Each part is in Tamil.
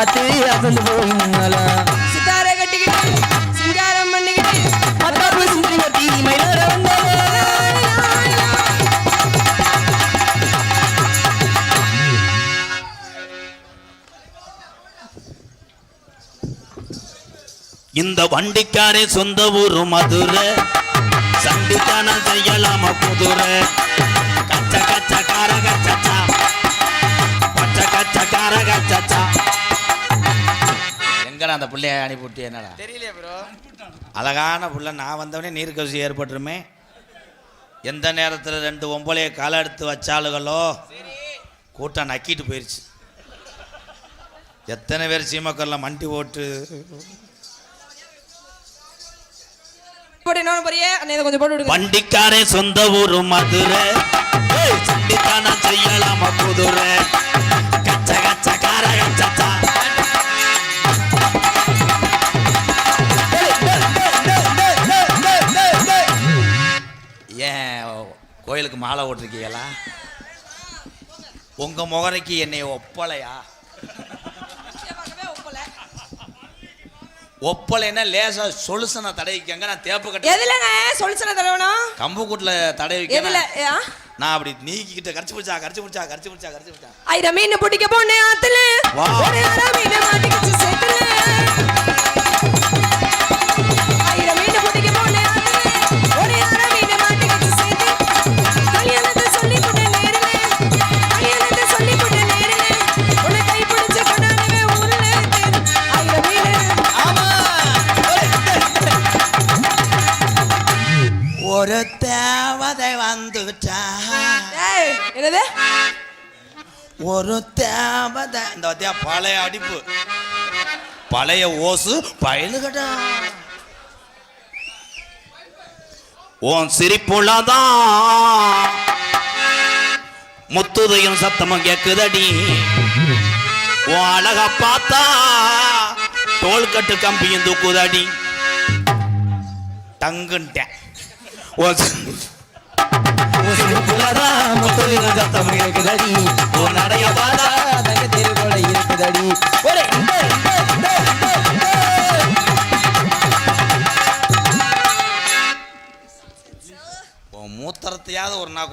பார்த்து அசந்து போய் முன்னலாம் சித்தாரை கட்டிக்கிட்டு சிங்காரம் பண்ணிக்கிட்டு மத்தாப்பு சுந்தரி கட்டி மயிலாட வந்த இந்த வண்டிக்காரே சொந்த ஊரு மதுரை சண்டித்தான செய்யலாம குதிரை கச்ச கச்ச கார கச்சா பச்ச கச்ச கார கச்சா எங்கடா அந்த பிள்ளைய அனுப்பிவிட்டு என்னடா தெரியலையா ப்ரோ அழகான புள்ள நான் வந்தவனே நீர் கவிசி ஏற்பட்டுருமே எந்த நேரத்தில் 2 ஒம்பளைய காலை எடுத்து வச்சாளுகளோ கூட்டம் நக்கிட்டு போயிடுச்சு எத்தனை பேர் சீமக்கல்ல மண்டி ஓட்டு வண்டிக்காரே சொந்த ஊரு மதுரை சண்டித்தான செய்யலாம குதிரை கச்ச கச்ச கார கச்சா ஏன் கோயிலுக்கு மாலை ஓட்டிருக்கீங்களா உங்க முகரைக்கு என்னை ஒப்பலையா ஒப்பலைன்னா லேசா சொலுசனை தடவிக்கங்க நான் தேப்பு கட்ட எதுலங்க சொலுசனை தடவணும் கம்பு கூட்டுல தடவிக்க எதுல நான் அப்படி நீக்கிட்ட கரிச்சு பிடிச்சா ஐர மீன் பிடிக்க போனே ஆத்துல ஒரு அரை மீன் மாட்டிக்கிச்சு சேத்துல ஐர மீன் பிடிக்க போனே ஆத்துல ஒரு அரை மீன் மாட்டிக்கிச்சு சேத்துல கல்யாணத்தை சொல்லி போட்ட நேரமே உன்னை கை பிடிச்சு கொண்டாடுவே ஊர்ல ஐர மீன் ஒரு தேவதை வந்துட்டா என்னது ஒரு தேவதை இந்த பழைய அடிப்பு பழைய ஓசு பயலுகடா உன் சிரிப்புள்ளதான் முத்துதையும் சத்தமும் கேக்குதடி உன் அழகா பார்த்தா தோள்கட்டு கம்பியும் தூக்குதடி டங்குன்ட்டேன் சத்தம் இருக்குதடி ஒரு நடைய பார்த்தா தங்க தெருவோட இருக்குதடி மூத்தரத்தையாவது ஒரு நாள்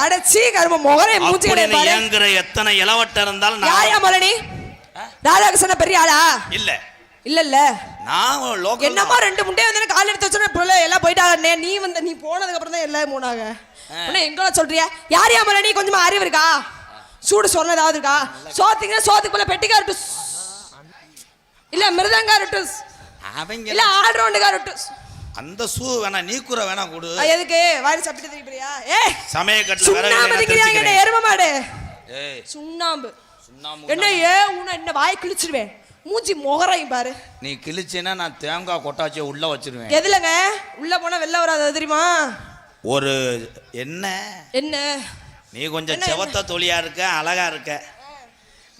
அடச்சி கரும முகரை மூஞ்சி ஏங்குற எத்தனை இளவட்ட இருந்தாலும் யாயா மலனி ராதாகிருஷ்ண பெரிய ஆளா இல்ல இல்ல இல்ல நான் லோக்கல் என்னமா 2 முட்டையை வந்து கால் எடுத்து வச்சோன்னா புள்ள எல்லாம் போயிட்டாங்க நீ போனதுக்கு அப்புறம் தான் எல்லாம் மூணாக உன்ன எங்க சொல்றியா யாரையா மலனி கொஞ்சமா அறிவு இருக்கா சூடு சொன்ன ஏதாவது இருக்கா சோத்துக்குள்ள பெட்டிக்காரட்டு இல்ல மிருதங்காரட்டு அவங்க இல்ல ஆல்ரவுண்டுக்காரட்டு அந்த சூ வேணா நீக்குற வேணா கொடு எதுக்கு வாரி சாப்பிட்டு தெரியுறியா சமய கட்டல சுண்ணாம்பு திங்கறியாங்க எரும மாடு சுண்ணாம்பு என்ன என்ன வாய் கிழிச்சிடுவேன் மூஞ்சி முகரையும் பாரு நீ கிழிச்சேன்னா நான் தேங்காய் கொட்டாச்சியை உள்ள வச்சிருவேன் எதுலங்க உள்ள போனா வெளில வராது தெரியுமா ஒரு என்ன நீ கொஞ்சம் செவத்த தொழியா இருக்க அழகா இருக்க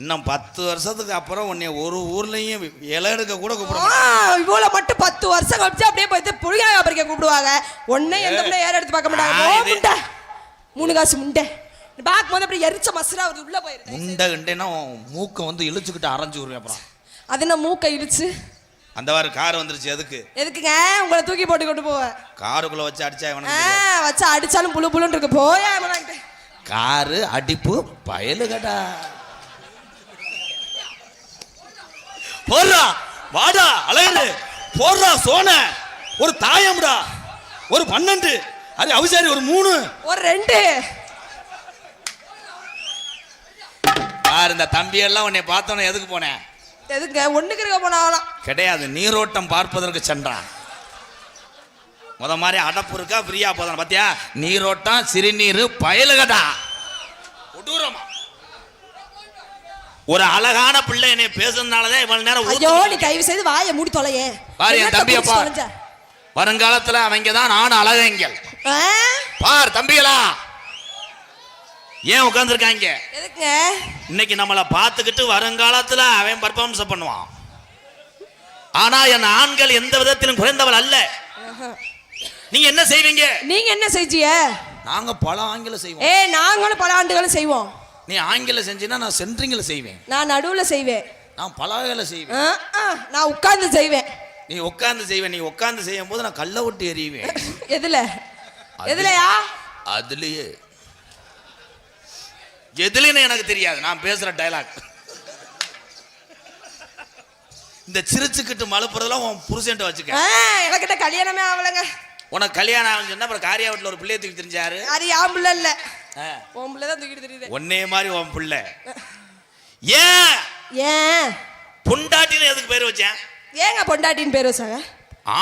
இன்னும் 10 வருஷத்துக்கு அப்புறம் உன்னை ஒரு ஊர்லயும் இலை எடுக்க கூட கூப்பிடுவாங்க இவ்வளவு மட்டும் 10 வருஷம் கழிச்சு அப்படியே போயிட்டு புளியா பறிக்க கூப்பிடுவாங்க ஒன்னே எந்த பிள்ளை ஏற எடுத்து பார்க்க மாட்டாங்க 3 காசு முண்டை பாக்கும் போது அப்படி எரிச்ச மசுரா வருது உள்ள போயிருக்கு முண்டைன்னா மூக்க வந்து இழுச்சுக்கிட்டு அரைஞ்சு விடுவேன் அப்புறம் அது என்ன மூக்க இழுச்சு அந்த வாரம் கார் வந்துருச்சு எதுக்குங்க உங்களை தூக்கி போட்டு கொண்டு போவ காருக்குள்ள வச்சு அடிச்சா வச்சு அடிச்சாலும் புழு புழுன்னு இருக்கு போயா காரு அடிப்பு பயலுகடா போடுறா வாடா அழகு போடுறா சோன ஒரு தாயம்டா ஒரு 12 அது அவசாரி ஒரு 3 ஒரு 2 யார் இந்த தம்பி எல்லாம் உன்னை பார்த்தோன்னே எதுக்கு போனேன் எதுக்கு ஒண்ணுக்கு இருக்க போனாலாம் கிடையாது நீரோட்டம் பார்ப்பதற்கு சென்றான் முத மாதிரி அடப்பு இருக்கா பிரியா போதான பாத்தியா நீரோட்டம் சிறுநீர் பயலுகடா கொடூரமா ஒரு அழகான பிள்ளை என்னை பேசுறதுனாலதான் இவ்வளவு நேரம் ஐயோ நீ கைவு செய்து வாயை மூடி தொலையே பாரு என் தம்பியை பார் வருங்காலத்துல அவங்க தான் நான் அழகங்கள் பார் தம்பிகளா ஏன் உட்கார்ந்துருக்காங்க எதுக்குங்க இன்னைக்கு நம்மளை பார்த்துக்கிட்டு வருங்காலத்துல அவன் பர்ஃபார்மன்ஸ் பண்ணுவான் ஆனா என் ஆண்கள் எந்த விதத்திலும் குறைந்தவள் அல்ல நீங்க என்ன செய்வீங்க நீங்க என்ன செஞ்சீங்க நாங்க பல ஆங்கில செய்வோம் நாங்களும் பல ஆண்டுகளும் செய்வோம் நீ ஆங்கில செஞ்சீனா நான் சென்ட்ரிங்ல செய்வேன் நான் நடுவுல செய்வேன் நான் பல வேலை செய்வேன். நான் உட்கார்ந்து செய்வேன். நீ உட்கார்ந்து செய்வேன். நீ உட்கார்ந்து செய்யும் போது நான் கல்லை விட்டு எறிவேன். எதுலயா? அதுலயே எதுலன்னு எனக்கு தெரியாது. நான் பேசுற டயலாக். இந்த சிரிச்சுக்கிட்டு மழுப்புறதுலாம் உன் புருஷன்ட்ட வச்சுக்க. எனக்கிட்ட கல்யாணமே ஆகலங்க. உனக்கு கல்யாணம் ஆகும் சொன்னா அப்புறம் காரியா வீட்டுல ஒரு பிள்ளைய தூக்கி தெரிஞ்சாரு. அது என் பிள்ளை இல்ல, உன் பிள்ளை தான் தூக்கிட்டு தெரியுது. ஒன்னே மாதிரி உன் பிள்ளை. ஏன் ஏன் பொண்டாட்டின்னு எதுக்கு பேர் வச்சேன்? ஏங்க பொண்டாட்டின்னு பேர் வச்சாங்க?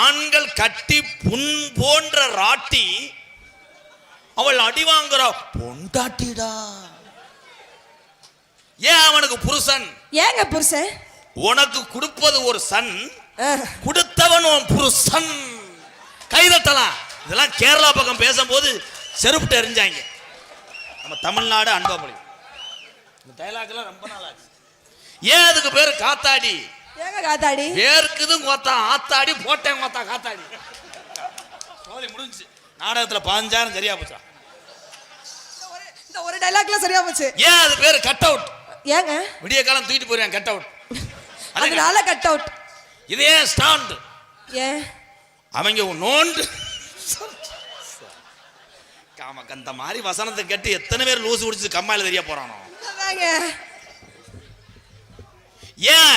ஆண்கள் கட்டி புண் போன்ற ராட்டி அவள் அடி வாங்குற பொண்டாட்டிடா. ஏன் அவனுக்கு புருஷன்? ஏங்க புருஷன்? உனக்கு கொடுப்பது ஒரு சன், கொடுத்தவன் உன் புருஷன். கைதட்டலாம். இதெல்லாம் கேரளா பக்கம் பேசும்போது செருப்புட்டு எறிஞ்சாங்க. நம்ம தமிழ்நாடு அன்பாபுரி. இந்த டயலாக்லாம் ரொம்ப நாள் ஆச்சு. ஏன் அதுக்கு பேரு காத்தாடி? ஏங்க காத்தாடி? வேர்க்குது கோத்தா ஆத்தாடி போட்டேன் கோத்தா காத்தாடி. சோலி முடிஞ்சு. நாடகத்துல 15,000 சரியா போச்சா? இந்த ஒரு டயலாக்ல சரியா போச்சு. ஏன் அது பேரு கட் அவுட்? ஏங்க விடிய காலம் தூக்கிட்டு போறேன் கட் அவுட். அதனால கட் அவுட். இதே ஸ்டாண்ட். ஏன் அவங்க நோண்டு காமக்கந்த மாதிரி வசனத்தை கேட்டு எத்தனை பேர் லூசு குடிச்சு கம்மாயில தெரிய போறானோ. ஏன்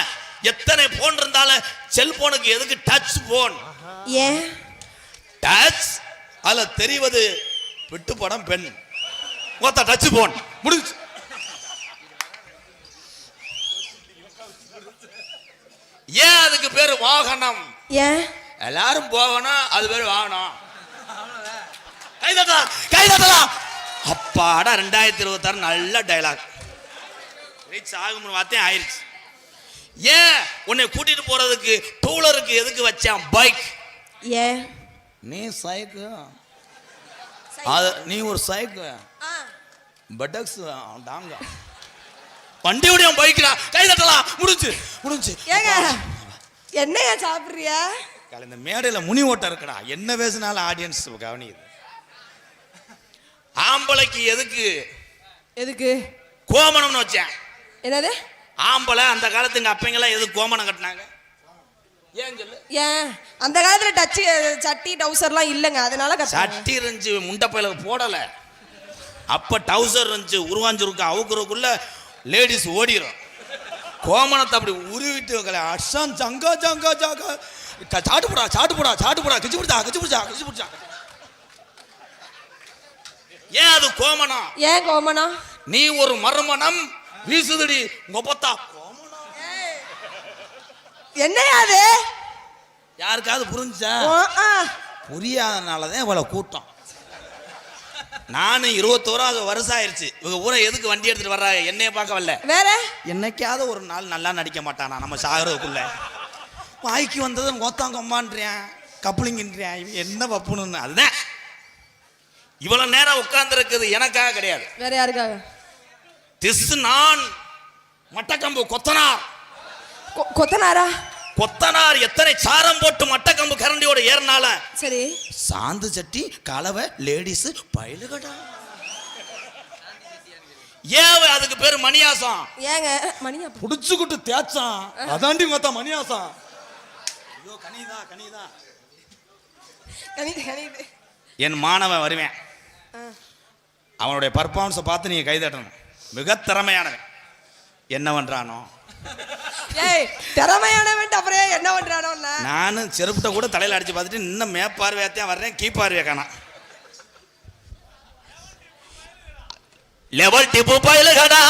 எத்தனை போன் இருந்தாலும் செல்போனுக்கு எதுக்கு டச் போன்? ஏன் டச் அதுல தெரிவது விட்டு படம் பெண் மொத்த டச் போன் முடிஞ்சு. ஏன் அதுக்கு பேரு வாகனம்? ஏன் எல்லாரும் போகணும், அது பேரு வாகனம். கைதட்டலாம் கைதட்டலாம். அப்பாடா 2026 நல்ல டயலாக். ரீச் ஆகும்னு வார்த்தை ஆயிருச்சு. ஏன் உன்னை கூட்டிட்டு போறதுக்கு டூலருக்கு எதுக்கு வச்சான் பைக்? ஏன் நீ சைக்கு, நீ ஒரு சைக்கு பட்டக்ஸ் டாங்க வண்டியோட பைக்டா. கைதட்டலாம். முடிஞ்சு முடிஞ்சு. ஏங்க என்னையா சாப்பிடுறிய? இந்த மேடையில முனி ஓட்டம் இருக்குடா. என்ன பேசினாலும் ஆடியன்ஸ் கவனிக்குது. ஆம்பளைக்கு எதுக்கு எதுக்கு கோமணம்னு வச்சேன்? என்னது ஆம்பளை? அந்த காலத்துங்க அப்பங்கெல்லாம் எதுக்கு கோமணம் கட்டினாங்க? ஏன் சொல்லு. ஏன் அந்த காலத்துல டச் சட்டி டவுசர்லாம் இல்லைங்க, அதனால சட்டி இருந்துச்சு, முண்டப்பையில போடல. அப்ப டவுசர் இருந்துச்சு, உருவாஞ்சிருக்க அவுக்குறதுக்குள்ள லேடிஸ் ஓடிடும். கோமணத்தை அப்படி உருவிட்டு அஷான் ஜங்கா ஜங்கா ஜங்கா சாட்டுப்படா சாட்டுப்படா சாட்டுப்படா கிச்சு பிடிச்சா கிச்சு பிடிச்சா கிச்சு பிடிச்சா. ஏன் அது கோமணம்? ஏன் கோமணம்? நீ ஒரு மறுமணம் வீசுதடி கொப்பத்தா. என்னையா அது? யாருக்காவது புரிஞ்சா? புரியாதனாலதான் இவ்வளவு கூட்டம். நானும் 21வது வருஷம் ஆயிருச்சு. இவங்க ஊரை எதுக்கு வண்டி எடுத்துட்டு வர்றாங்க? என்னைய பார்க்க வரல, வேற என்னைக்காவது ஒரு நாள் நல்லா நடிக்க மாட்டானா நம்ம சாகிறதுக்குள்ள? வாய்க்கு வந்தது கோத்தாங்கம்மான்றியான், கப்ளிங்கின்றியான். என்ன பப்புன்னு. அதுதான் இவ்வளவு நேரம் உட்கார்ந்து இருக்குது எனக்காக கிடையாது. வேற யாருக்காக? திஸ் நான் மட்டக்கம்பு கொத்தனார். கொத்தனாரா? கொத்தனார் எத்தனை சாரம் போட்டு மட்டக்கம்பு கரண்டியோட ஏறினால சரி சாந்து சட்டி கலவை லேடிஸ் பயிலுகடா. ஏன் அதுக்கு பேரு மணியாசம்? ஏங்க மணியா புடிச்சுக்கிட்டு தேச்சான், அதாண்டி மொத்த மணியாசம். ஐயோ கனிதா கனிதா கனிது. என் மாணவன் வருவேன், அவனுடைய பர்ஃபார்மன்ஸை பார்த்து நீங்க கைதட்டணும். மிக திறமையானவன். என்ன பண்றானோ? ஏய் திறமையானவன் அப்புறம் என்ன பண்றானோ? நானும் செருப்புட்ட கூட தலையில அடிச்சு பார்த்துட்டு இன்னும் மேப்பார்வையாத்தான் வர்றேன், கீப்பார்வையா காணா. Level tip பயிலுகடா.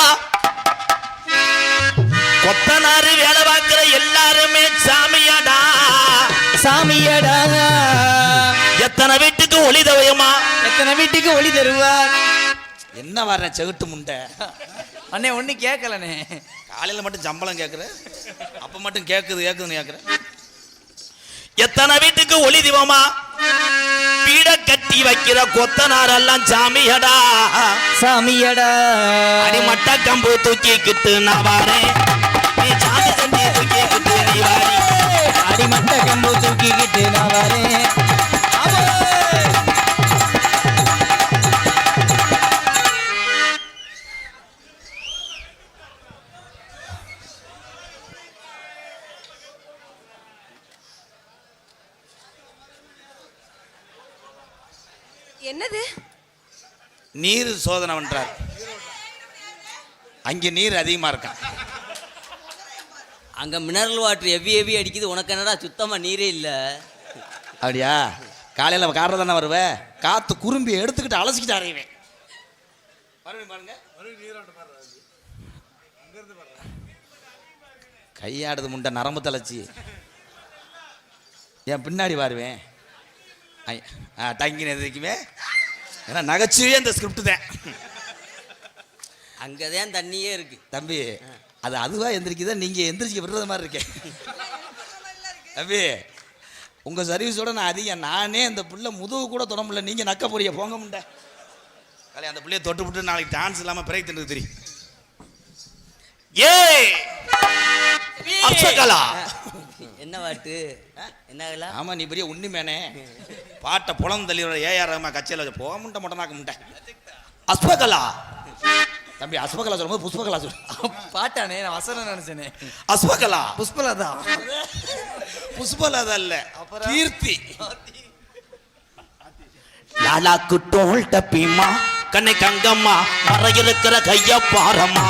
கொத்தனாரு வேலை பார்க்கிற எல்லாருமே சாமியாடா சாமியடா. எத்தனை வீட்டுக்கு ஒளி தவையுமா? எத்தனை வீட்டுக்கு ஒளி தருவார்? என்ன வர்ற செகுட்டு முண்டை அண்ணே ஒண்ணு கேட்கலண்ணே. காலையில மட்டும் சம்பளம் கேட்குற, அப்ப மட்டும் கேட்குதுன்னு கேட்குற. எத்தனை வீட்டுக்கு ஒளி தீபமா? பீட கட்டி வைக்கிற கொத்தனார் எல்லாம் சாமியடா சாமியடா. அடிமட்ட கம்பு தூக்கிக்கிட்டு நான் வாரேன், நீ சாமி தம்பி தூக்கிக்கிட்டு நீ வாரி. அடிமட்ட கம்பு தூக்கிக்கிட்டு நான் வரேன். என்னது? நீர் சோதனை பண்றார். அங்கே நீர் அதிகமா இருக்கான். அங்க மினரல் வாட்டர் எவி அடிக்குது, உனக்கு என்னடா சுத்தமா நீரே இல்ல. அப்படியா? காலையில் காரில் தானே வருவேன், காற்று குறும்பி எடுத்துக்கிட்டு அலசிக்கிட்டு அறையுவேன். பாருங்க கையாடுது முண்டை நரம்பு தலைச்சி. என் பின்னாடி வருவேன் டங்கின எதிர்க்குமே. ஏன்னா நகைச்சுவே அந்த ஸ்கிரிப்ட் தான். அங்கதான் தண்ணியே இருக்கு தம்பி. அது அதுவா எந்திரிக்குதா, நீங்க எந்திரிச்சு விடுறது மாதிரி இருக்கேன் தம்பி. உங்க சர்வீஸோட நான் அதிகம். நானே அந்த பிள்ளை முதுகு கூட தொட முடியல, நீங்க நக்க போறீங்க. போங்க முண்டை. காலை அந்த பிள்ளைய தொட்டு விட்டு நாளைக்கு டான்ஸ் இல்லாம பிரேக் தின்னு தெரியும். ஏய் அப்சகலா என்ன பாட்டு? என்ன? ஆமா, நீ பெரிய உண்மையானே பாட்டை புலம் தள்ளியோட ஏஆர் ரஹ்மான் கச்சேரியில் வச்சு போக முண்டை மொட்டனாக்க முண்டை. அஸ்பகலா தம்பி. அஸ்பகலா சொல்லும்போது புஷ்பகலா சொல்லு. பாட்டானே, நான் வசனம் நினைச்சேனே. அஸ்பகலா புஷ்பலதா. புஷ்பலதா இல்ல, கீர்த்தி. லாலாக்கு டோல் டப்பிமா கண்ணை கங்கம்மா மர இருக்கிற கைய பாரம்மா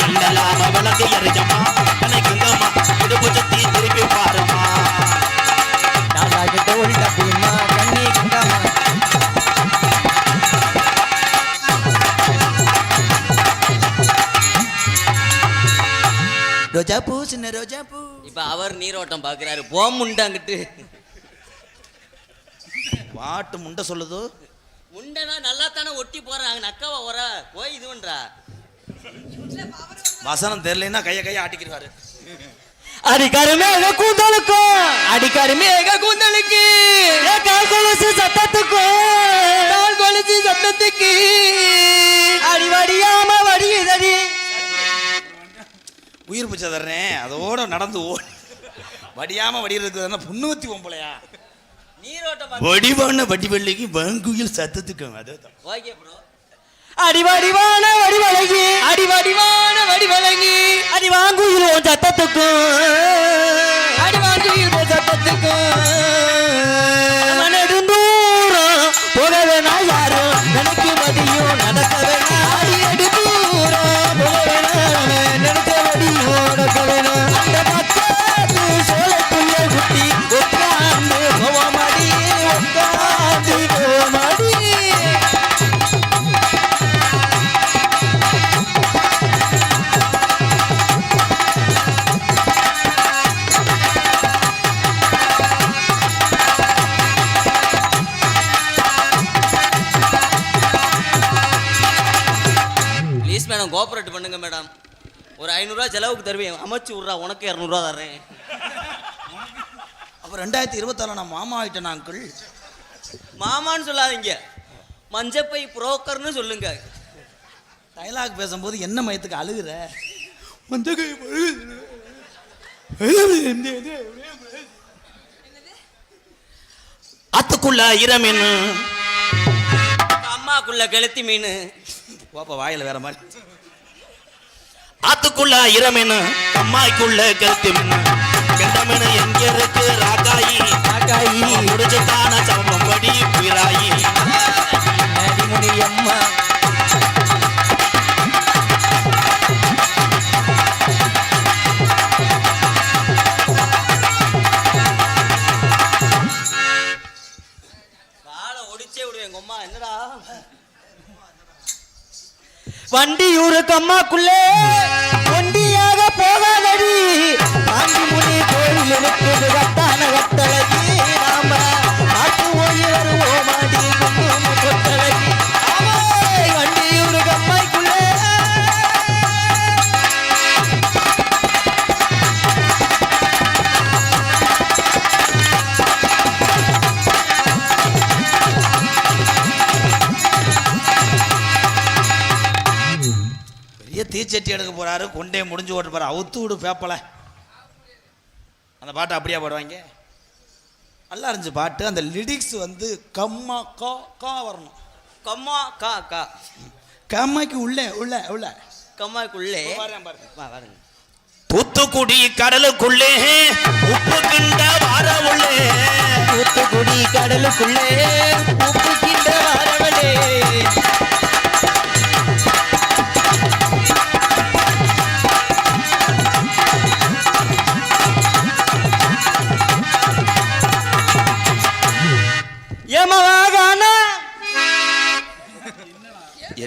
கண்டலாம விளக்கு எரிஜம்மா கண்ணை கங்கம்மா இடுப்பு சுத்தி திருப்பி பாரம்மா. லாலாக்கு டோல் டப்பிமா கண்ணை கங்கம்மா. ரோஜா பூ சின்ன ரோஜா பூ. இப்ப அவர் நீரோட்டம் பாக்குறாரு. போமுண்டாங்கிட்டு பாட்டு முண்டை சொல்லுது. முண்டனா நல்லா தானே ஒட்டி போறாங்க. நக்காவா வர போய் இது பண்றா. வசனம் தெரியலன்னா கைய ஆட்டிக்கிறாரு. அடிக்காரு மேக கூந்தலுக்கும் அடிக்காரு மேக கூந்தலுக்கு கால் கொலுசு சத்தத்துக்கு அடிவடியாம வடியுதடி. உயிர் பிச்சை தர்றேன் அதோட நடந்து வடியாம வடிகிறதுக்கு புண்ணுவத்தி பொம்பளையா நீரோட்டம் வடிவான வடிவெள்ளிக்கு வங்குயில் சத்தத்துக்கும். அதுதான் ஓகே ப்ரோ. அடிவடிவான வடிவழகி அடிவடிவான வடிவழகி அடி வாங்குயிலும் சத்தத்துக்கும் அடி வாங்குயிலும் சத்தத்துக்கும் நெடுந்தூரம் போக வேணா யாரும் நினைக்கு மதியும் நடக்க வேணா. அடி அடி தூரம் போக வேணா நினைக்க மதியும் நடக்க வேணா. அந்த பக்கத்து சோழத்துள்ள குட்டி உட்காந்து போவாமடி உட்காந்து போவாமடி. மேடம் கோஆபரேட் பண்ணுங்க மேடம். ஒரு 500 ரூபா செலவுக்கு தருவேன். அமைச்சு விட்றா, உனக்கு 200 ரூபா தர்றேன். அப்போ 2026 நான் மாமா ஆயிட்டேன் அங்கிள். மாமான்னு சொல்லாதீங்க, மஞ்சப்பை புரோக்கர்னு சொல்லுங்க. டைலாக் பேசும்போது என்ன மயத்துக்கு அழுகுற? அத்துக்குள்ள இரமீன் அம்மாக்குள்ள கெளுத்தி மீன். பாப்பா வாயில வேற மாதிரி. ஆத்துக்குள்ள இரமீன் அம்மாய்க்குள்ள கெளுத்தி மீன் கெண்டமீன் எங்க இருக்கு ராக்காயி முடிச்சுட்டான சம்படி பிராயி அடிமுடி அம்மா. காலை ஒடிச்சே விடுவேன் எங்க அம்மா. என்னடா வண்டியூரு கம்மாக்குள்ளே ஒண்டியாக போகாதடி ஆண்டி முடி கோயில் இருக்குது கட்டான கட்டழகி நாம நாட்டு போய் வருவோம் அடி குங்கும கொட்டழகி. வண்டியூரு கம்மாய்க்குள்ளே பெரிய தீச்சட்டி எடுக்க போறாரு, கொண்டே முடிஞ்சு ஓட்டு போறாரு. அவுத்து விடு பேப்பல. அந்த பாட்டை அப்படியே பாடுவாங்க. நல்லா இருந்துச்சு பாட்டு. அந்த லிரிக்ஸ் வந்து கம்மா கா கா வரணும். கம்மா கா கா கம்மாய்க்கு உள்ளே உள்ள உள்ள கம்மாக்குள்ளே பாருங்க. பாருங்க. தூத்துக்குடி கடலுக்குள்ளே உப்பு கிண்ட வாரவுள்ளே, தூத்துக்குடி கடலுக்குள்ளே உப்பு கிண்ட வாரவளே,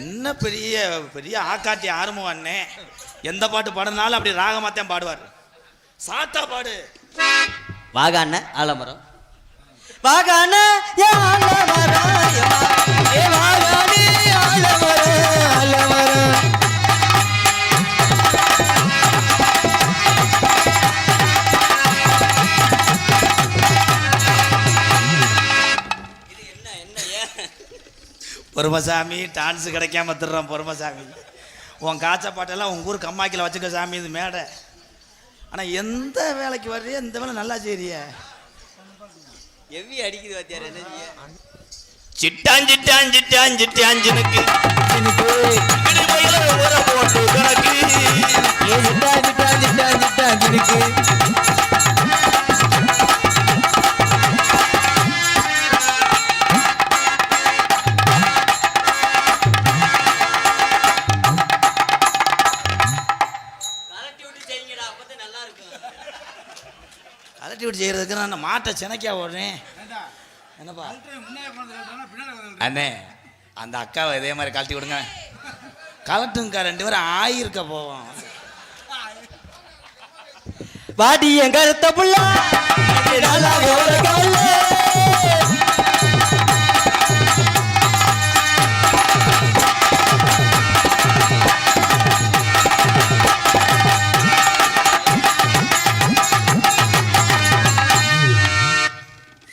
என்ன பெரிய பெரிய ஆக்காட்டி ஆரம்பம் அண்ணே. எந்த பாட்டு பாடுனாலும் அப்படி ராகமாத்தான் பாடுவார். சாத்தா பாடு. வாக அண்ணன் ஆலமரம். வாகான ஆலமரம், ஏ வாகானே ஆலமரம், ஆலமரம். பொறுமசாமி டான்ஸு கிடைக்காம திருறான் பொறுமசாமி. உன் காய்ச்ச பாட்டெல்லாம் உங்கள் ஊர் கம்மாக்கில் வச்சுக்க சாமி, இது மேடை. ஆனால் எந்த வேலைக்கு வர்றிய இந்த வேலை நல்லா செய்றிய. எவ்வி அடிக்குது வாத்தியார் என்ன செய்ய? சிட்டான் சிட்டான் சிட்டான் சிட்டாஞ்சினுக்கு போட்டு கணக்கு கலட்டி விட்டு செய்கிறதுக்கு நான் மாட்டை சினைக்கா ஓடுறேன். என்னப்பா அண்ணே அந்த அக்காவை இதே மாதிரி கழட்டி விடுங்க. கலட்டுங்கக்கா, 2 பேரும் ஆயிருக்க போவோம். வாடி என் கருத்த புள்ள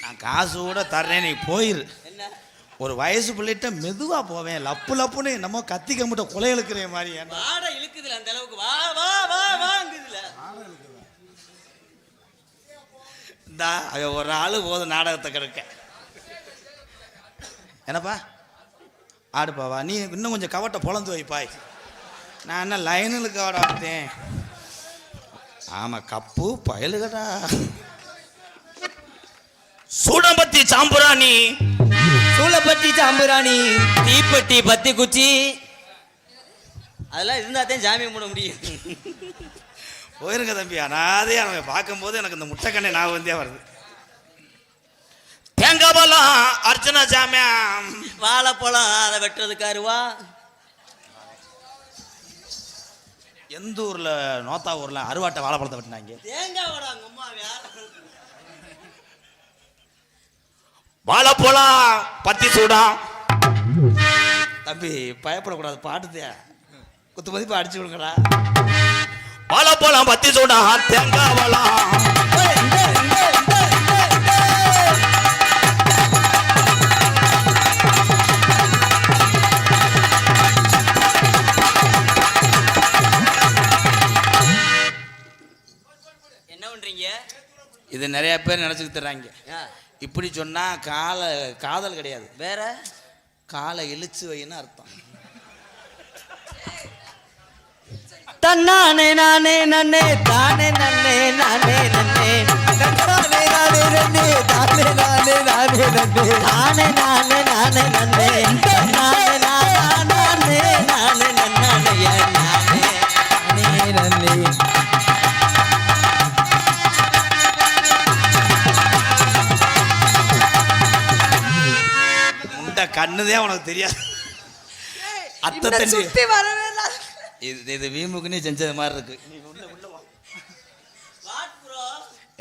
நான் காசு கூட தர்றேன், நீ போயிரு. ஒரு வயசு பிள்ளைகிட்ட மெதுவா போவேன். லப்பு லப்புன்னு என்னமோ கத்தி கம்பிட்ட கொலை இழுக்கிற மாதிரி. வாடை இழுக்குதுல அந்த அளவுக்கு. வா வா வா வாங்குதுல. இந்தா அவன் ஒரு ஆளு போதும் நாடகத்தை கெடுக்க. என்னப்பா ஆடுப்பாவா, நீ இன்னும் கொஞ்சம் கவட்டை பொழந்து வைப்பாய். நான் என்ன லைனில் கவட ஆட்டேன். ஆமாம் கப்பு பயலுகடா. சூடம்பத்தி சாம்புராணி, சூளப்பட்டி சாம்புராணி, தீப்பெட்டி பத்தி குச்சி அதெல்லாம் இருந்தா தான் சாமி கும்பிட முடியும். போயிருங்க தம்பி. அனாதே அவங்க பார்க்கும்போது எனக்கு இந்த முட்டைக்கண்ணை நான் வந்தே வருது. தேங்காய் பழம் அர்ச்சனா சாமியா, வாழைப்பழம் அதை வெட்டுறதுக்கு அருவா. எந்த ஊரில் நோத்தா ஊரில் அருவாட்டை வாழைப்பழத்தை வெட்டினாங்க. தேங்காய் வடை அங்க அம்மா வாழைப்பழம் பத்தி சூடம். தம்பி பயப்படக்கூடாது, பாட்டுதே குத்து மதிப்பு அடிச்சு விடுங்கடா. வாழைப்பழம் பத்தி சூடம் தேங்காய் பழம். என்ன பண்றீங்க? இது நிறைய பேர் நினைச்சுக்கிட்டு தர்றாங்க. இப்படி சொன்னா காதல் கிடையாது, வேற காலை இழுச்சு வைன்னு அர்த்தம். தன்னானே நானே நன்னே தானே நன்னே நானே நன்னே தானே நானே நன்னே தானே நானே நானே நன்னே தானே நானே நானே நன்னே தானே நானே நானே நன்னே நானே நன்னே. இந்த கண்ணுதே உனக்கு தெரியாது. அத்தை தண்ணி சுத்தி வரவே இல்ல. இது வீமுக்குன்னு செஞ்சது மாதிரி இருக்கு.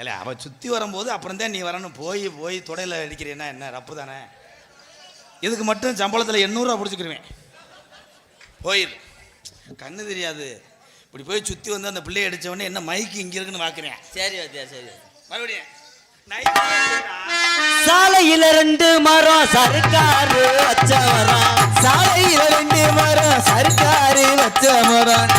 இல்லை அவன் சுற்றி வரும்போது அப்புறம் தான் நீ வரணும். போய் தொடையில் அடிக்கிறேன்னா என்ன ரப்பு தானே. இதுக்கு மட்டும் சம்பளத்தில் 800 ரூபா பிடிச்சிக்கிருவேன். போயிரு, கண்ணு தெரியாது. இப்படி போய் சுற்றி வந்து அந்த பிள்ளையை அடித்தவொடனே என்ன மைக்கு இங்கே இருக்குன்னு பார்க்குறேன். சரி வாத்தியா சரி. மறுபடியும் சாலையில 2 மரம் சர்க்காரு வச்ச மரம், சாலையில 2 மரம் சர்க்காரு வச்ச மரம்.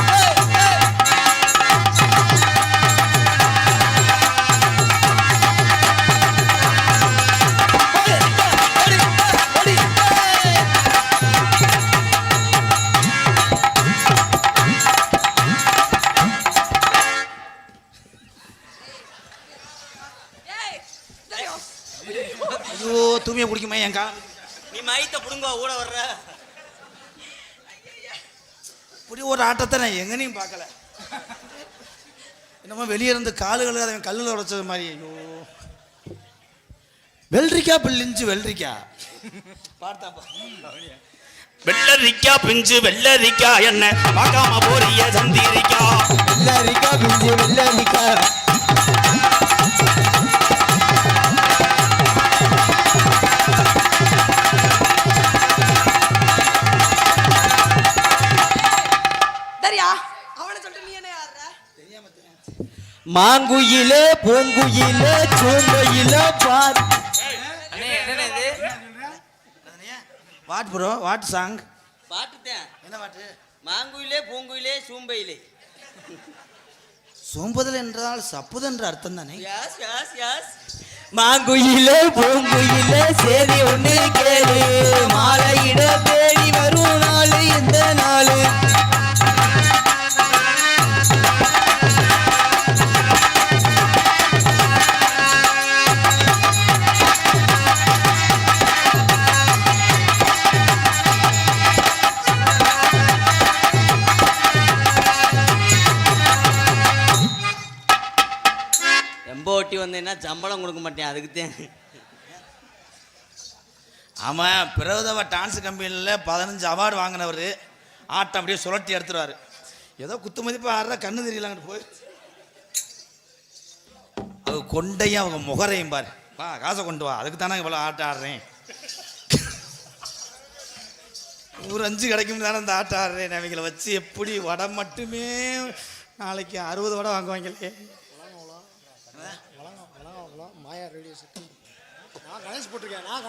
பூமியை பிடிக்குமா என் காலம் நீ மயத்தை புடுங்க கூட வர்ற இப்படி ஒரு ஆட்டத்தை நான் எங்கனையும் பார்க்கல. என்னமோ வெளியே இருந்து காலுகள் அவன் கல்லில் உடைச்சது மாதிரி. ஐயோ வெள்ளரிக்கா பிள்ளிஞ்சு வெள்ளரிக்கா பார்த்தாப்பா வெள்ளரிக்கா பிஞ்சு வெள்ளரிக்கா என்ன பார்க்காம போறிய சந்திரிக்கா வெள்ளரிக்கா பிஞ்சு வெள்ளரிக்கா சரியா அவனை சொல்லிட்டு நீ என்ன யாருடா? மாங்குயிலே பூங்குயிலே சூங்குயிலே பார். வாட் ப்ரோ வாட் சாங் பாட்டுத்தேன் என்ன பாட்டு? மாங்குயிலே பூங்குயிலே சூம்பையிலே. சோம்புதல் என்றால் சப்புதல் என்ற அர்த்தம் தானே? யாஸ் யாஸ் யாஸ். மாங்குயிலே பூங்குயிலே சேதி ஒன்று கேளு மாலையிட தேடி வரும் நாள் இந்த நாள். எம்போட்டி வந்தேன்னா சம்பளம் கொடுக்க மாட்டேன் அதுக்குத்தான். ஆமாம் பிரதவ டான்ஸ் கம்பெனியில் 15 அவார்டு வாங்கினவர் ஆட்டம் அப்படியே சுழட்டி எடுத்துருவார். ஏதோ குத்து மதிப்பாக ஆடுறா கண்ணு தெரியலாங்கிட்டு போய் அது கொண்டையும் அவங்க முகரையும் பாரு வா காசை கொண்டு வா அதுக்கு தானே இவ்வளோ ஆட்டம் ஆடுறேன். ஒரு 5 கிடைக்கும் தானே இந்த ஆட்டம் ஆடுறேன். அவங்களை வச்சு எப்படி வடை மட்டுமே நாளைக்கு 60 வடை வாங்குவாங்களே.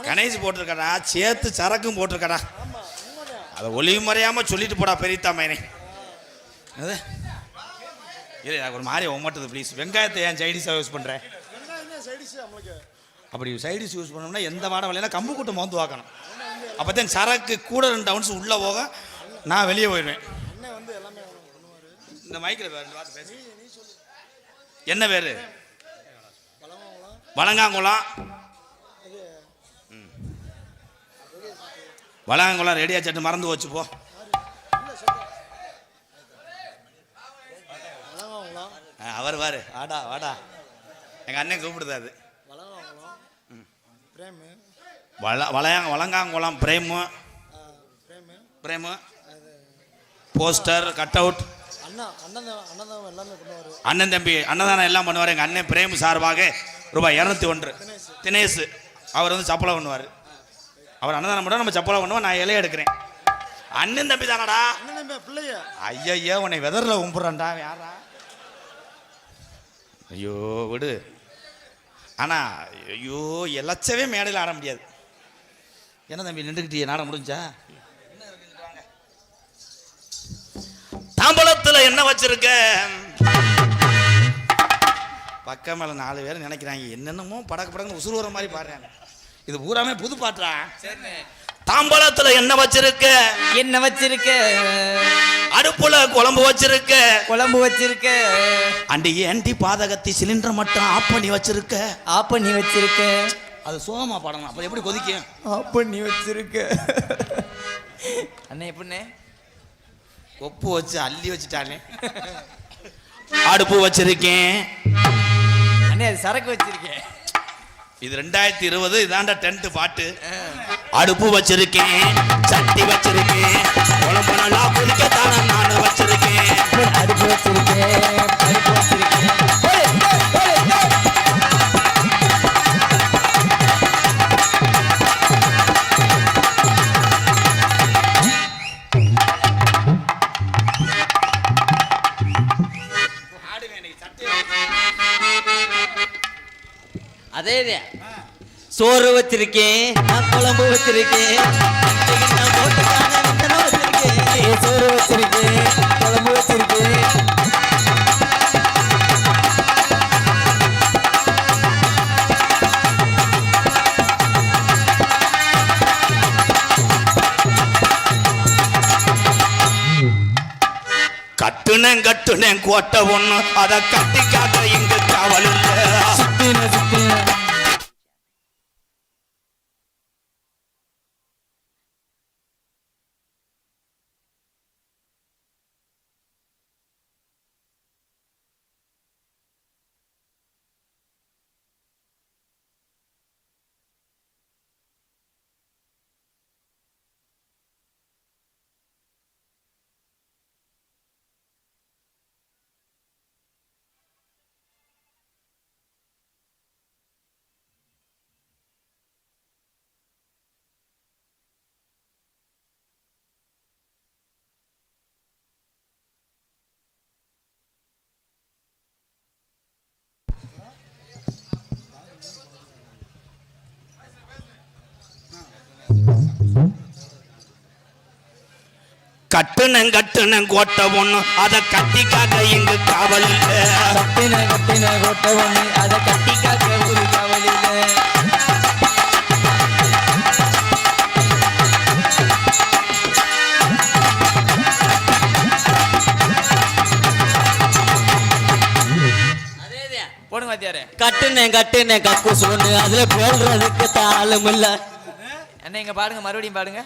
கணேஷ் போட்டிருக்கடா சேர்த்து சரக்கும் போட்டிருக்கடா. அதை ஒளிவு மறையாம சொல்லிட்டு போடா பெரியத்தா மயனே. அது இல்லை எனக்கு ஒரு மாதிரி ஒம்மட்டுது ப்ளீஸ். வெங்காயத்தை ஏன் சைடிஷாக யூஸ் பண்ணுறேன்? அப்படி சைடிஷ் யூஸ் பண்ணோம்னா எந்த வாடை வரலைன்னா கம்பு கூட்டம் மோந்து வாக்கணும். அப்போ தான் சரக்கு கூட 2 ounce உள்ளே போக நான் வெளியே போயிடுவேன். இந்த மைக்கில் பேசு. என்ன பேர்? வளங்காங்குளம். வளங்காங்குளம் ரெடியா சட்டு மறந்து வச்சு போ. அவர் வாரு வாடா வாடா எங்கள் அண்ணன் கூப்பிடுதாது. Valangankulam Premu Premu poster cut out அண்ணன் தம்பி அன்னதானம் எல்லாம் பண்ணுவார். எங்கள் அண்ணன் பிரேம் சார்பாக ரூபாய் 201. தினேஷ் அவர் வந்து சப்பளம் பண்ணுவார். அவர் அன்னதானம் பண்ண நம்ம சப்பளம் பண்ணுவோம். நான் இலைய எடுக்கிறேன். அண்ணன் தம்பி தானடா ஐயா உன்னை வெதரில் கும்பிட்றான்டா யாரா? ஐயோ விடு. ஆனால் ஐயோ எலச்சவே மேடையில் ஆட முடியாது. என்ன தம்பி நின்றுக்கிட்டே நாட முடிஞ்சா? தாம்பலத்தில் என்ன வச்சிருக்க? பக்கம் மேலே 4 பேர் நினைக்கிறாங்க என்னென்னமோ படக்கு படக்குன்னு உசுறு வர மாதிரி பாடுறாங்க. இது பூராமே புது பாட்டுறா. தாம்பலத்துல என்ன வச்சிருக்க? என்ன வச்சிருக்க? அடுப்புல குழம்பு வச்சிருக்க. குழம்பு வச்சிருக்க. அண்டி ஏண்டி பாதகத்தி சிலிண்டர் மட்டும் ஆஃப் பண்ணி வச்சிருக்க. ஆஃப் பண்ணி வச்சிருக்க. அது சோகமா பாடணும். அப்புறம் எப்படி கொதிக்கும்? ஆஃப் பண்ணி வச்சிருக்க. அண்ணே எப்படிண்ணே? ஒப்பு வச்சு அள்ளி வச்சுட்டானே. அடுப்பு வச்சிருக்கேன். அண்ணே அது சரக்கு வச்சிருக்கேன். இது 2020 இதாண்ட டென்ட் பாட்டு. அடுப்பு வச்சிருக்கேன் சட்டி வச்சிருக்கேன் குழம்பு நல்லா குடிக்கத்தான நான் வச்சிருக்கேன். அடுப்பு வச்சிருக்கேன் அடுப்பு வச்சிருக்கேன். அதே சோறு வச்சிருக்கேன் நான் குழம்பு வச்சிருக்கேன் சோறு வச்சிருக்கேன் குழம்பு வச்சிருக்கேன். கட்டுனேன் கோட்டை ஒண்ணு அதை கட்டிக்காத இங்கு காவல் இல்ல. கட்டுன கோட்டை ஒண்ணு அதை கட்டிக்காக்க இங்கு காவல் இல்ல. கட்டின கோட்டை ஒண்ணு அதை கட்டிக்காக்க ஒரு காவல் இல்ல. போடுங்க வாத்தியாரே. கட்டுன கக்கூஸ் ஒண்ணு அதுல போடுறதுக்கு தாளும் இல்ல. என்ன இங்க பாடுங்க, மறுபடியும் பாடுங்க.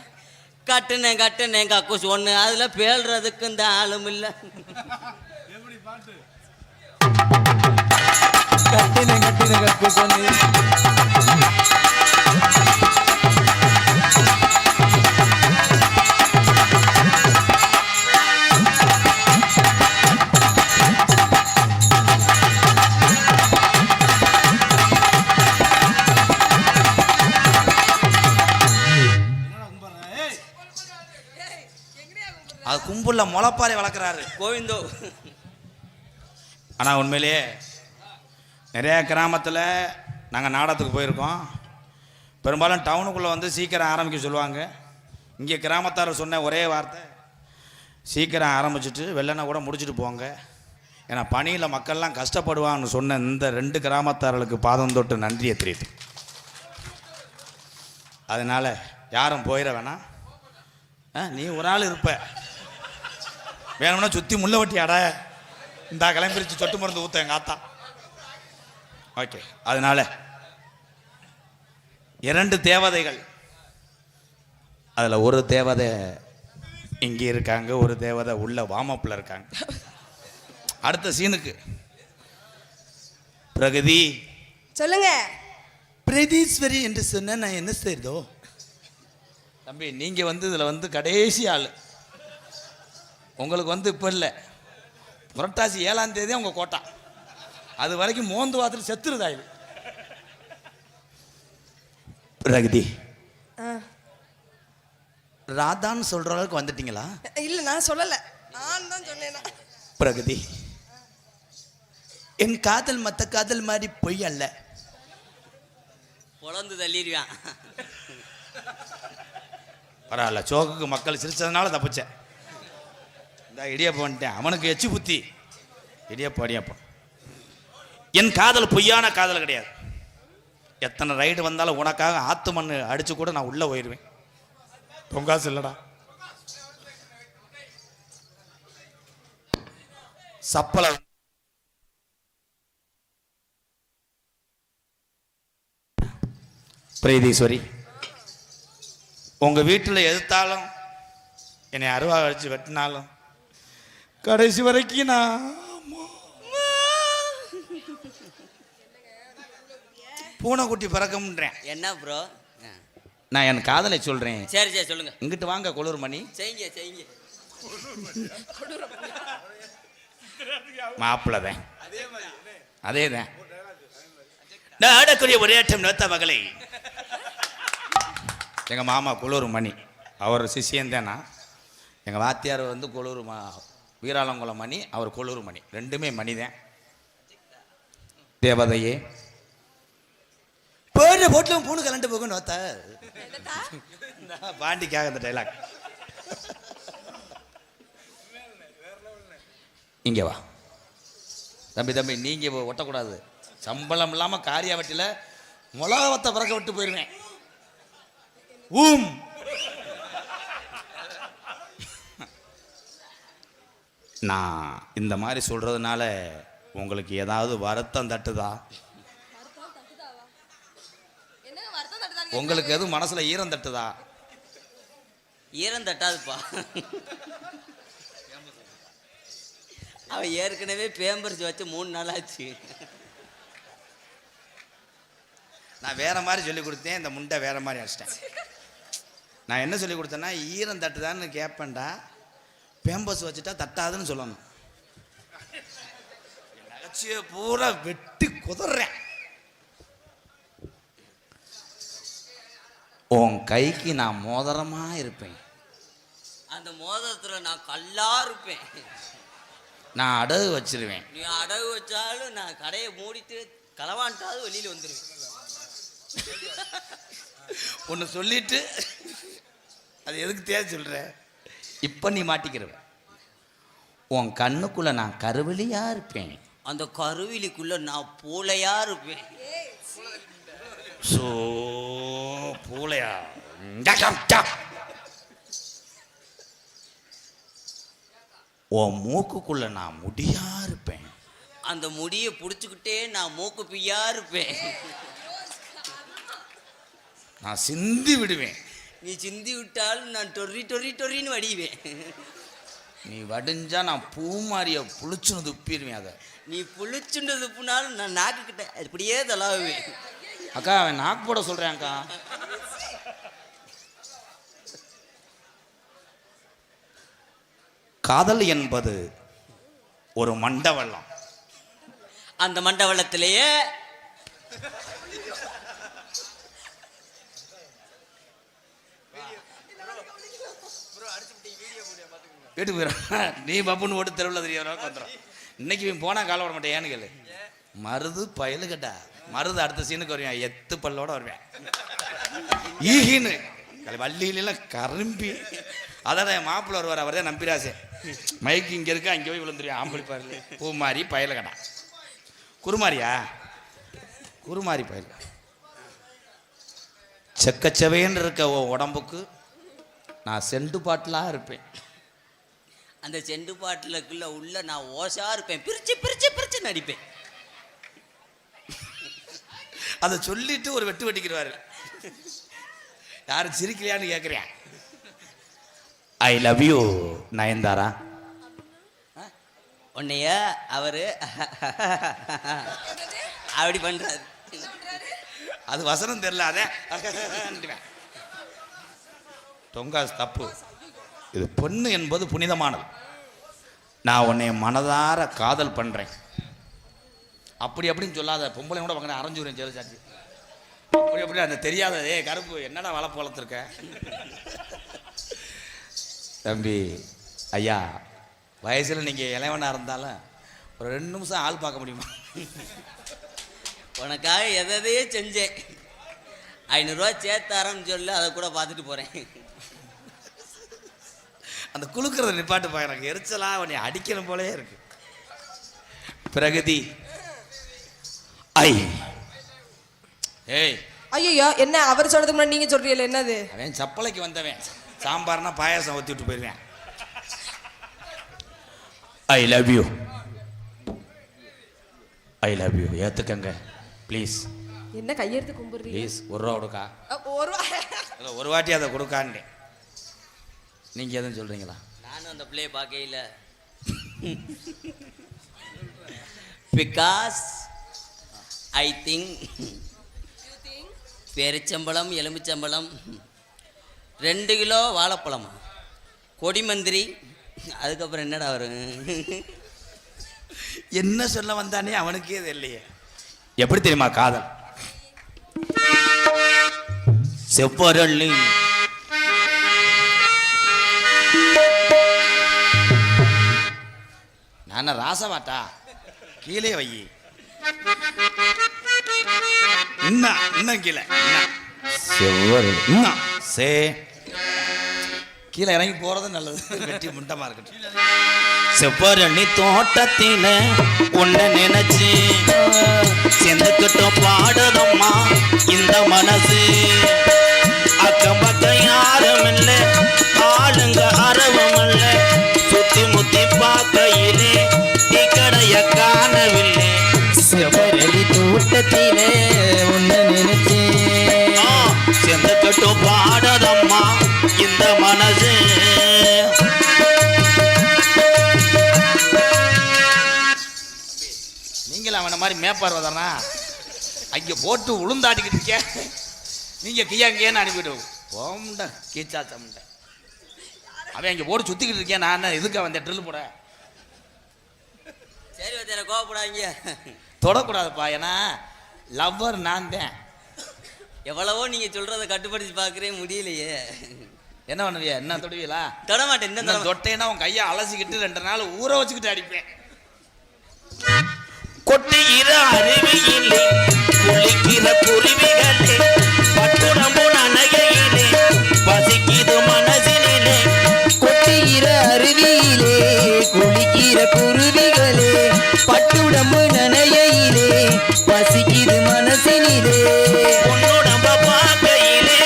கட்டுன கக்கூஸ் ஒண்ணு அதுல பேல்றதுக்கு இந்த ஆளும் இல்ல. கட்டின கக்கூஸ் ஒண்ணு அது கும்புள்ள முளைப்பாறை வளர்க்குறாரு கோவிந்தோ. ஆனால் உண்மையிலேயே நிறைய கிராமத்தில் நாங்கள் நாடகத்துக்கு போயிருக்கோம். பெரும்பாலும் டவுனுக்குள்ளே வந்து சீக்கிரம் ஆரம்பிக்க சொல்லுவாங்க. இங்கே கிராமத்தார் சொன்ன ஒரே வார்த்தை, சீக்கிரம் ஆரம்பிச்சுட்டு வெள்ளனை கூட முடிச்சுட்டு போங்க. ஏன்னா பணியில் மக்கள்லாம் கஷ்டப்படுவான்னு சொன்ன இந்த 2 கிராமத்தார்களுக்கு பாதம் தொட்டு நன்றியை தெரியுது. அதனால் யாரும் போயிட வேணாம். நீ ஒரு ஆள் இருப்ப, வேணும்னா சுற்றி முள்ள வட்டி அட இந்த கிளம்பிரிச்சு சொட்டு மருந்து ஊற்ற எங்கள் ஆத்தா. ஓகே, அதனால 2 தேவதைகள், அதில் ஒரு தேவதை இங்கே இருக்காங்க, ஒரு தேவதை உள்ள வாமப்பில் இருக்காங்க. அடுத்த சீனுக்கு பிரகதி சொல்லுங்க. பிரதீஸ்வரி என்று சொன்ன நான் என்ன செய்தோ தம்பி, நீங்கள் வந்து இதில் வந்து கடைசி ஆள். உங்களுக்கு வந்து இப்போ இல்லை, புரட்டாசி 7ஆம் தேதி உங்கள் கோட்டா. அது வரைக்கும் மோந்து வாரத்தில் செத்துருதா இது. பிரகதி ராதான்னு சொல்கிற அளவுக்கு வந்துட்டீங்களா? இல்ல நான் சொல்லல, நான் தான் சொன்னேன். பிரகதி, என் காதல் மற்ற காதல் மாதிரி பொய் அல்ல. பொழந்து தள்ளிடுவான். பரவாயில்ல, சோக்குக்கு மக்கள் சிரிச்சதுனால தப்பிச்சேன். இந்த இடியப்பம் வந்துட்டேன், அவனுக்கு எச்சு புத்தி. இடியப்பம் என் காதல் பொய்யான காதல் கிடையாது. எத்தனை ரைடு வந்தாலும் உனக்காக ஆத்து மண் அடிச்சு கூட நான் உள்ள போயிடுவேன். பொங்காசு இல்லடா. சப்பல பிரீதீஸ்வரி, உங்க வீட்டில் எதிர்த்தாலும் என்னை அருவா அடிச்சு வெட்டினாலும் கடைசி வரைக்கும் நான் பூனைக்குட்டி பிறக்கம்ன்றேன். என்ன ப்ரோ? நான் என் காதலை சொல்றேன். சரி சொல்லுங்க. இங்கிட்டு வாங்க கொளூர் மணி. செய்யுங்க. மாப்பிள்ளதான் அதேதான் நாடக்கூடிய ஒரேற்றம் நேத்த மகளை. எங்கள் மாமா கொளூர் மணி, அவர் சிஷியந்தேனா. எங்கள் வாத்தியார் வந்து கொளூர் வீராளங்குளம் மணி, அவர் கொளூர் மணி, 2மே மணிதான். தேவதையே போடுற போட்டிலும் பூணு கலண்டு போகணும் நோத்த பாண்டிக்காக இந்த டைலாக். இங்கே வா தம்பி, நீங்க ஒட்டக்கூடாது. சம்பளம் இல்லாமல் காரியாவட்டியில் மிளகாவத்தை பிறக்க விட்டு போயிருவேன். நான் இந்த மாதிரி சொல்றதுனால உங்களுக்கு ஏதாவது வருத்தம் தட்டுதா? உங்களுக்கு எதுவும் மனசுல ஈரம் தட்டுதா? ஈரம் தட்டாதுப்பா. அவன் ஏற்கனவே பேம்பரிச்சு வச்சு 3 நாள் ஆச்சு. நான் வேற மாதிரி சொல்லி கொடுத்தேன், இந்த முண்டை வேற மாதிரி அடிச்சிட்டேன். நான் என்ன சொல்லி கொடுத்தேன்னா, ஈரம் தட்டுதான்னு கேட்பேன்டா, பேம்பஸ் வச்சுட்டா தட்டாதுன்னு சொல்லணும். நகைச்சியை பூரா வெட்டி குதறேன். உன் கைக்கு நான் மோதிரமா இருப்பேன். அந்த மோதிரத்துல நான் கல்லா இருப்பேன். நான் அடகு வச்சிருவேன். நீ அடகு வச்சாலும் நான் கடையை மூடிட்டு களவாண்டாவது வெளியில வந்துருவேன். ஒன்று சொல்லிட்டு அது எதுக்கு தேவை சொல்ற? இப்ப நீ மாட்டிக்கிறவ. உன் கண்ணுக்குள்ள நான் கருவிலியா இருப்பேன். அந்த கருவிலிக்குள்ள நான் பூளையா இருப்பேன். சோ பூளையா? உன் மூக்குக்குள்ள நான் முடியா இருப்பேன். அந்த முடியை புடிச்சுக்கிட்டே நான் மூக்கு பிய்யா இருப்பேன். நான் சிந்தி விடுவேன். நீ சிந்தி விட்டால் நான் டொரி டொரி டொரின்னு வடிவேன். நீ வடிஞ்சா நான் பூ மாதிரிய புளிச்சுன்னு துப்பிடுவேன். அதை நீ புளிச்சுண்டு துப்புனாலும் நான் நாக்கு கிட்ட அப்படியே தலாவுவேன். அக்கா அவன் நாக்கு போட சொல்றேன் அக்கா. காதல் என்பது ஒரு மண்டவெள்ளம். அந்த மண்டவெள்ளத்திலேயே வீட்டுக்கு போயிடும். நீ பப்புன்னு ஓட்டு தெருவில் தெரியாத வந்துடும். இன்னைக்கு போனால் காலை விட மாட்டேன். ஏன்னு கேளு, மருது பயலு கேட்டா மருது அடுத்த சீனுக்கு வருவேன். எத்து பல்லோட வருவேன். ஈகின்னு வள்ளியிலாம் கரும்பி. அதான் என் மாப்பிள்ள வருவார். அவர் தான் நம்பிராசே. மைக்கு இங்கே இருக்கு, அங்கே போய் விழுந்துருவேன். ஆம்பளிப்பாரு பூ மாதிரி பயல கடா. குருமாரியா? குருமாரி பயல். செக்கச்சவைன்னு இருக்க உடம்புக்கு நான் செண்டு பாட்டிலாக இருப்பேன். அந்த செண்டு பாட்டிலுக்குள்ள உள்ள நான் ஓசா இருப்பேன். பிரிச்சு பிரிச்சு பிரிச்சு நடிப்பேன். அதை சொல்லிட்டு ஒரு வெட்டு வெட்டிக்கிறாரு. யாரும் சிரிக்கலையான்னு கேட்குறேன். ஐ லவ் யூ நயன்தாரா. உன்னைய அவரு அப்படி பண்றாரு. அது வசனம் தெரியல. அதே தொங்காஸ் தப்பு. இது பொண்ணு என்பது புனிதமானது. நான் உன்னை மனதார காதல் பண்றேன் அப்படி அப்படின்னு சொல்லாத. பொம்பளை கூட பக்கம் அரைஞ்சுறேன் ஜெயலலிதாச்சி. அப்படி அப்படி அந்த தெரியாத கருப்பு என்னடா வளர்ப்பு வளர்த்துருக்க தம்பி. ஐயா வயசில் நீங்கள் இளைவனாக இருந்தாலும் ஒரு 2 நிமிஷம் ஆள் பார்க்க முடியுமா? உனக்காக எதையே செஞ்சேன். 500 ரூபா சேர்த்தாரன்னு சொல்லு, அதை கூட பார்த்துட்டு போகிறேன். அந்த குலுக்கிறத நிப்பாட்டுப்பா. எனக்கு எரிச்சலாக உன்னை அடிக்கணும் போலே இருக்கு. பிரகதி ஐ ஏய் ஐயோ என்ன அவர் சொல்றதுக்கு முன்னாடி நீங்க சொல்றீங்களே என்னது? அவன் சப்பலைக்கு வந்தவன். சாம்பார்னா பாயாசம் ஊற்றி விட்டு போயிருவேன். I love you. I love you. ஏற்றுக்கங்க ப்ளீஸ். என்ன கையெடுத்து கும்பிடுறீங்க? ப்ளீஸ் 1 ரூபா கொடுக்கா. ஒரு வாட்டி அதை கொடுக்கான்னு நீங்கள் எதுவும் சொல்கிறீங்களா? நானும் அந்த பிள்ளையை பார்க்கையில் பிகாஸ் ஐ திங்க் பேரிச்சம்பழம் எலுமிச்சம்பழம் 2 கிலோ வாழைப்பழமா கொடிமந்திரி. அதுக்கப்புறம் என்னடா வரும்? என்ன சொல்ல வந்தானே அவனுக்கே இது இல்லையே. எப்படி தெரியுமா காதல்? செவ்வரளி நான் ராசவாட்டா கீழே வை. இன்னும் கீழே செவ்வரளி சே கீழே இறங்கி போறது நல்லது. வெட்டி முண்டமா இருக்கட்டும். செவ்வரளி தோட்டத்தில உன்னை நினைச்சு சேர்ந்துக்கிட்டோம் பாடுறோம்மா இந்த மனசு. அக்கம் பக்கம் யாரும் இல்லை, ஆளுங்க அரவம் இல்லை. சுத்தி முத்தி பார்க்கையிலே கடைய காணவில்லை. செவ்வரளி தோட்டத்திலே உன்னை நினைச்சே சேர்ந்துக்கிட்டோம் பாடுறோம்மா இந்த மனசு. நீங்களும் அவனை மாதிரி மேப்பார்வதானா அங்கே போட்டு உளுந்தாடிக்கிட்டு இருக்க. நீங்கள் கியாங்கேன்னு அனுப்பிவிடுவோம். போம்ட கீச்சா சம்ட அவன் இங்கே போட்டு சுற்றிக்கிட்டு இருக்கேன். நான் என்ன எதுக்கு அவன் ட்ரில் போட? சரி வச்சேன், கோவப்படாதீங்க. தொடக்கூடாதுப்பா. ஏன்னா லவ்வர் நான் தான். எவ்வளவோ நீங்கள் சொல்கிறத கட்டுப்படுத்தி பார்க்குறேன், முடியலையே. என்ன பண்ணுவியா? என்ன தொடுவீங்களா? தொடமாட்டேன். என்ன தொட்டைன்னா உன் கையை அலசிக்கிட்டு 2 நாள் ஊற வச்சுக்கிட்டு அடிப்பேன். கொட்டுகிற அருவியிலே குளிக்கிற குருவிகளே பட்டுடம்பு நகையிலே பசிக்கிது மனசிலே. கொட்டுகிற பட்டுடம்பு நனையிலே பசிக்குது மனசினிலே உன்னோடம்ப பார்க்கையிலே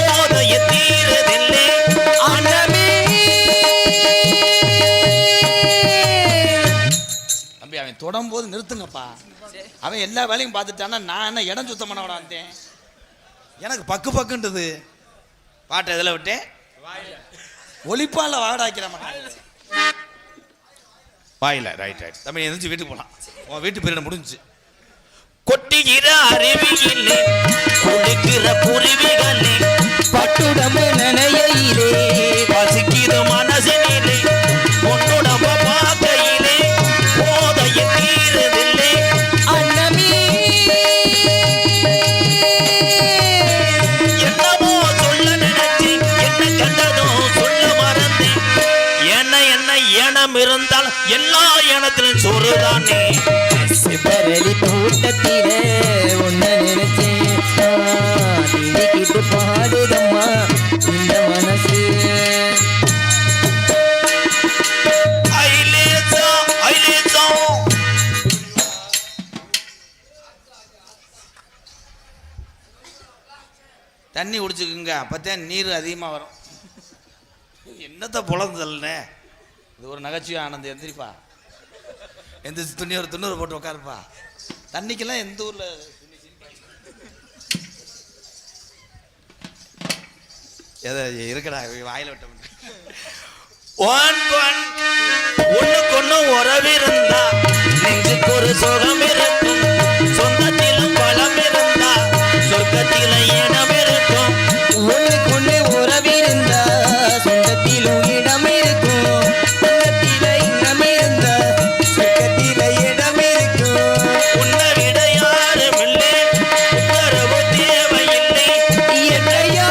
போதைய தீரதில்லை அன்னமே தம்பி அவன் தொடரும்போது நிறுத்துங்கப்பா. அவன் எல்லா வேலையும் பார்த்துட்டான்னா நான் என்ன இடம் சுத்தம் பண்ண விடாந்தேன். எனக்கு பக்கு பக்குன்றது. பாட்டை எதில் விட்டேன்? ஒளிப்பால வாடாக்கிற மாட்டாங்க வாயில. ரைட் ரைட் தம்பி எந்திரிச்சு வீட்டுக்கு போகலாம். உன் வீட்டு பீரியட் முடிஞ்சுச்சு. கொட்டுகிற அருவியிலே குளிக்கிற குருவிகளே பட்டுடம்பு நனையிலே பசிக்கிற மனசினிலே உன்னோடம்ப பார்க்கையிலே போதைய தீரதில்லை அன்னமே என்னமோ சொல்ல நினைச்சு என்ன கண்டதோ சொல்ல மறந்தேன். என்ன ஏனம் இருந்தால் எல்லா ஏனத்திலும் சொருதானே. சிபரளி தோட்டத்திலே உன்னை நினைச்சேன் திண்டிக்கிட்டு பாடுதம்மா இந்த மனசு ஐலேசா ஐலேசா தண்ணி குடிச்சுக்குங்க, அப்போத்தான் நீர் அதிகமாக வரும். என்னத்தை புலந்தல்னே. இது ஒரு நகைச்சுவை. ஆனந்த் எந்திரிப்பா, எந்திரிச்சு துண்ணூறு போட்டு உட்காருப்பா. தண்ணிக்கெல்லாம் எந்த ஊரில் எதை இருக்கடா வாயில விட்ட ஒண்ணுக்கு ஒண்ணு உறவிருந்தா நெஞ்சுக்கு ஒரு சுகம் இருக்கும். சொந்தத்திலும் பலம் இருந்தா சொர்க்கத்தில இடம் இருக்கும். ஒண்ணுக்குள்ளே உறவிருந்தா சொந்தத்திலும் இடம் இருக்கும். சொந்தத்தில இடம் இருந்தா சொர்க்கத்தில இடம் இருக்கும். உன்னை விட யாரும் இல்லை, உத்தரவு தேவையில்லை. என்னையா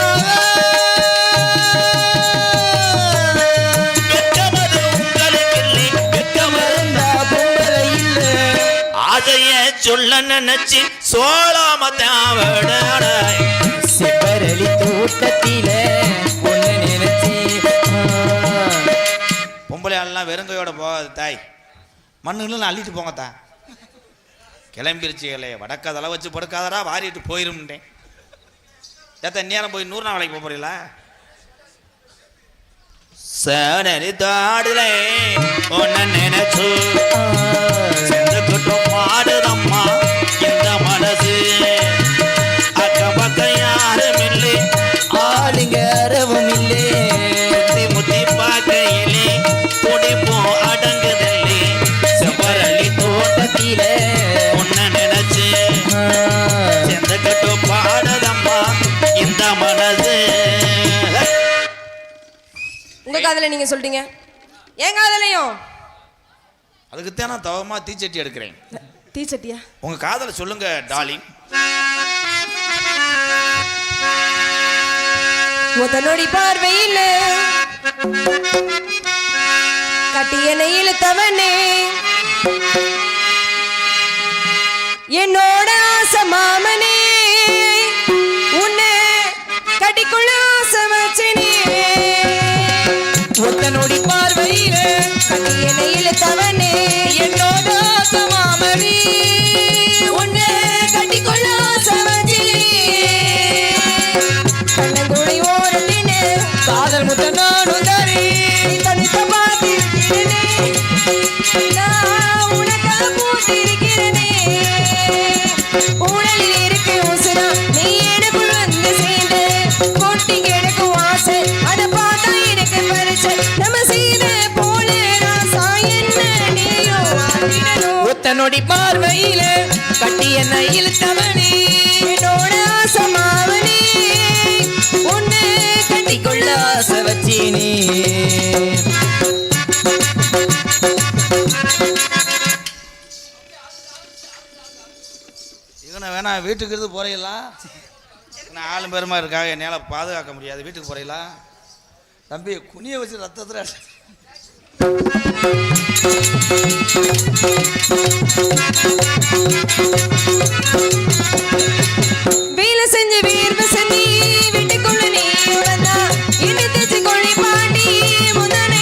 வெட்கமது உங்களுக்கு இல்லை, வெட்கமருந்தா பொம்பளை இல்லை ஆசைய சொல்ல நினைச்சு சோழாம தேவட சிபரளி தோட்டத்தில உன்னை நினைச்சேன் பொம்பளை ஆள்லாம் வெறுங்கையோட போகாது தாய். மண்ணுன்னு அள்ளிட்டு போங்க தான். கிளம்பிருச்சுகளே வடக்காதெல்லாம் வச்சு படுக்காதடா வாரிட்டு போயிருந்தேன். ஏத்த நேரம் போய் 100 நாள் வேலைக்கு போக போறீங்களா? சனரி தாடுல ஒன்ன நினைச்சு செந்துக்கிட்டு பாடுதம்மா இந்த மனசு. அக்கம் பக்கம் யாரும் இல்லை, ஆளுங்க அறவும் இல்லை முத்தி முத்தி பார்க்கையிலே துடிப்பும் அடங்குதில்லை. செம்பரளி தோட்டத்தில உன்னை நினைச்சு செந்துக்கிட்டு பாடுதம்மா இந்த மனசு. உங்க காதல நீங்க சொல்றீங்க, என் காதலையும் அதுக்குத்தான் நான் தவமா தீச்சட்டி எடுக்கிறேன். தீச்சட்டியா? உங்க காதலை சொல்லுங்க டார்லிங். முதலொடி பார்வையில் கட்டியனை இழுத்தவனே என்னோட ஆசை மாமனே உன்னை கட்டிக்குள்ள ஆசை வச்சனே. ஒத்தனோடி பார்வையில கட்டியனை இழுத்தவனே என்னோட ஆசை மாமனே உன்னை கட்டிக்குள்ள ஆசை வச்சனே. கண்ணங்குழி ஓரத்தினே காதல் முத்த நானும் தரேன் தனித்த பார்த்திருக்கிறேனே, நான் உனக்காக பூத்திருக்கிறேனே. ஊழலில் இருக்கு உசுரா நீ எனக்குள் வந்து சேர்ந்து கொட்டி கிடக்கும் ஆசை அதை பார்த்தா எனக்கு பறிச்சு நம்ம செய்த போல ராசா என்ன நீயும் ஆடிடணும். ஒத்தனோடி பார்வையில கட்டி என்ன இழுத்தவனே என்னோட ஆசை மாவனே உன்னை கட்டிக்கொள்ள ஆசை வச்சேனே. இவனை வேணா வீட்டுக்கு இருந்து போறீங்களா? நான் ஆளும் பெருமா இருக்காங்க, என்னால் பாதுகாக்க முடியாது. வீட்டுக்கு போறீங்களா? தம்பி குனிய வச்சு ரத்தத்தில் வேலை செஞ்சு வீர்வு செஞ்சு வீட்டுக்குள்ள நீ வந்தா இனி தேச்சு கொள்ளி பாண்டி முதனை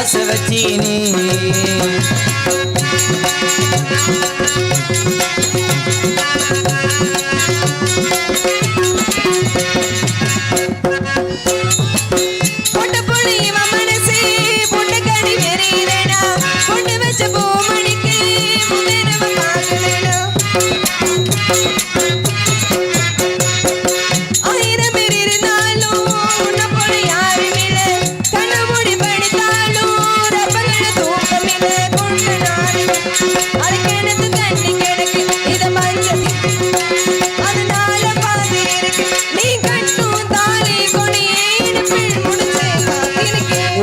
ஆசை வச்சீனே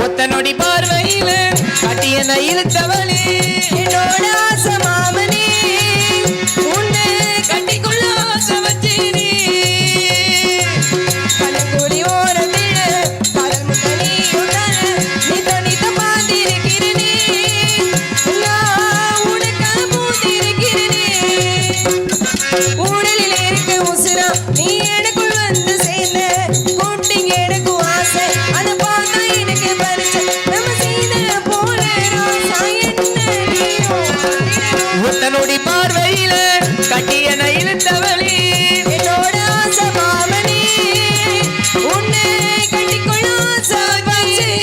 ஒத்தனொடி பார்வையில கட்டிய நயிலுத்தவளே என்னோட ஆசை மாமனே உன்னை கட்டிக்குள்ள ஆசை வச்சேனே கலங்கூலி ஓரத்தில கடல் முட்டனி உடல நித பாந்திருக்கிறனே நான் உனக்கு பூந்திருக்கிறனே உடலில் இருக்க உசுரா நீ எனக்குள் வந்து சேர்ந்த கூட்டிங்க எனக்கு ஆசை அதை பார்த்தா எனக்கு பரிச்சை நம்ம சீதன போல உத்தனுடி பார்வையில கட்டிய நயிலுத்தவளே என்னோட ஆசை மாமனே உன்னை கட்டிக்கொள்ள ஆசை வச்சேன்